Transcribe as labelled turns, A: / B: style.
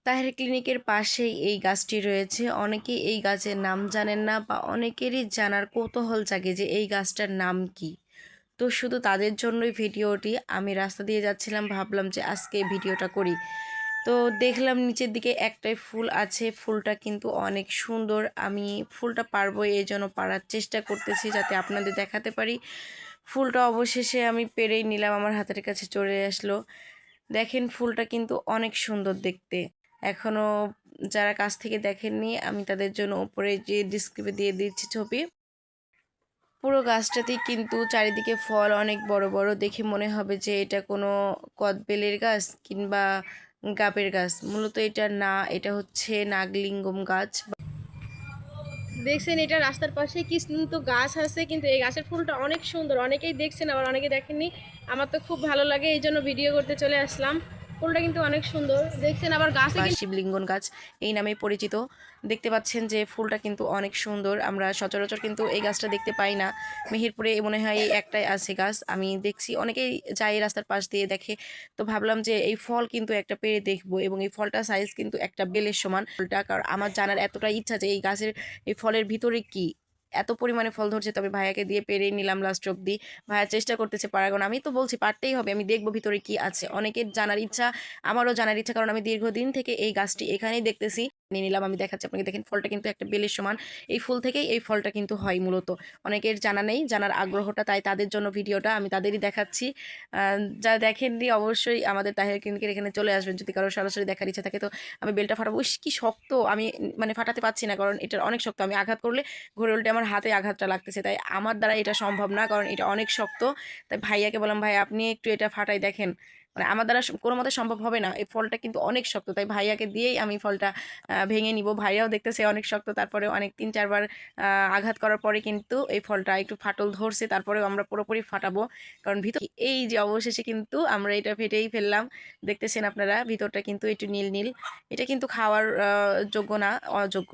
A: তাহের ক্লিনিকের পাশেই এই গাছটি রয়েছে। অনেকেই এই গাছের নাম জানেন না বা অনেকেরই জানার কৌতূহল জাগে যে এই গাছটার নাম কি। তো শুধু তাদের জন্যই ভিডিওটি। আমি রাস্তা দিয়ে যাচ্ছিলাম, ভাবলাম যে আজকে এই ভিডিওটা করি। তো দেখলাম নিচের দিকে একটাই ফুল আছে, ফুলটা কিন্তু অনেক সুন্দর। আমি ফুলটা পারবো এই জন্য পারার চেষ্টা করতেছি যাতে আপনাদের দেখাতে পারি। ফুলটা অবশেষে আমি পেরেই নিলাম, আমার হাতের কাছে চলে আসলো। দেখেন ফুলটা কিন্তু অনেক সুন্দর দেখতে। এখনও যারা কাছ থেকে দেখেননি আমি তাদের জন্য উপরে যে ডিসক্রিপে দিয়ে দিচ্ছি ছবি। পুরো গাছটাতেই কিন্তু চারিদিকে ফল অনেক বড় বড়, দেখে মনে হবে যে এটা কোনো কদবেলের গাছ কিংবা গাবের গাছ। মূলত এটা না, এটা হচ্ছে নাগলিঙ্গম গাছ।
B: দেখছেন এটা রাস্তার পাশে কিন্তু গাছ আছে, কিন্তু এই গাছের ফুলটা অনেক সুন্দর। অনেকেই দেখছেন আবার অনেকে দেখেননি। আমার তো খুব ভালো লাগে, এই জন্য ভিডিও করতে চলে আসলাম। ফুলটা কিন্তু অনেক সুন্দর দেখছেন, আবার গাছে
A: বা
B: কিন্তু
A: শিবলিঙ্গন গাছ এই নামে পরিচিত। দেখতে পাচ্ছেন যে ফুলটা কিন্তু অনেক সুন্দর। আমরা সচরাচর কিন্তু এই গাছটা দেখতে পাই না। মেহেরপুরে মনে হয় এই একটাই আছে গাছ। আমি দেখছি অনেকেই যায় এই রাস্তার পাশ দিয়ে দেখে। তো ভাবলাম যে এই ফল কিন্তু একটা পেড়ে দেখবো, এবং এই ফলটা সাইজ কিন্তু একটা বেলের সমান। ফলটা কারণ আমার জানার এতটা ইচ্ছা যে এই গাছের এই ফলের ভিতরে কি এত পরিমাণে ফল ধরছে। তবে ভাইয়াকে দিয়ে পেরেই নিলাম লাস্ট অব্দি। ভাইয়া চেষ্টা করতেছে পারার, কারণ আমি তো বলছি পারতেই হবে, আমি দেখবো ভিতরে কি আছে। অনেকের জানার ইচ্ছা, আমারও জানার ইচ্ছা, কারণ আমি দীর্ঘদিন থেকে এই গাছটি এখানেই দেখতেছি। নিয়ে নিলাম, আমি দেখাচ্ছি আপনাকে। দেখেন ফলটা কিন্তু একটা বেলের সমান। এই ফুল থেকেই এই ফলটা কিন্তু হয় মূলত। অনেকের জানা নেই, জানার আগ্রহটা, তাই তাদের জন্য ভিডিওটা আমি তাদেরই দেখাচ্ছি। যারা দেখেননি অবশ্যই আমাদের তাহের ক্লিনিকের এখানে চলে আসবেন যদি কারো সরাসরি দেখার ইচ্ছা থাকে। তো আমি বেলটা ফাটাবো। ইস কি শক্ত, আমি মানে ফাটাতে পারছি না, কারণ এটা অনেক শক্ত। আমি আঘাত করলে ঘুরে উল্টে আমার হাতে আঘাতটা লাগতেছে, তাই আমার দ্বারা এটা সম্ভব না, কারণ এটা অনেক শক্ত। তাই ভাইয়াকে বললাম, ভাই আপনি একটু এটা ফাটাই দেখেন। মানে আমার দ্বারা কোনো মতে সম্ভব হবে না, এই ফলটা কিন্তু অনেক শক্ত। তাই ভাইয়াকে দিয়েই আমি ফলটা ভেঙে নিব। ভাইয়াও দেখতেছে অনেক শক্ত, তারপরে অনেক 3-4 বার আঘাত করার পরে কিন্তু এই ফলটা একটু ফাটল ধরছে। তারপরেও আমরা পুরোপুরি ফাটাবো, কারণ ভিতর এই যে অবশেষে কিন্তু আমরা এটা ফেটেই ফেললাম। দেখতেছেন আপনারা ভিতরটা কিন্তু একটু নীল নীল। এটা কিন্তু খাওয়ার যোগ্য না, অযোগ্য।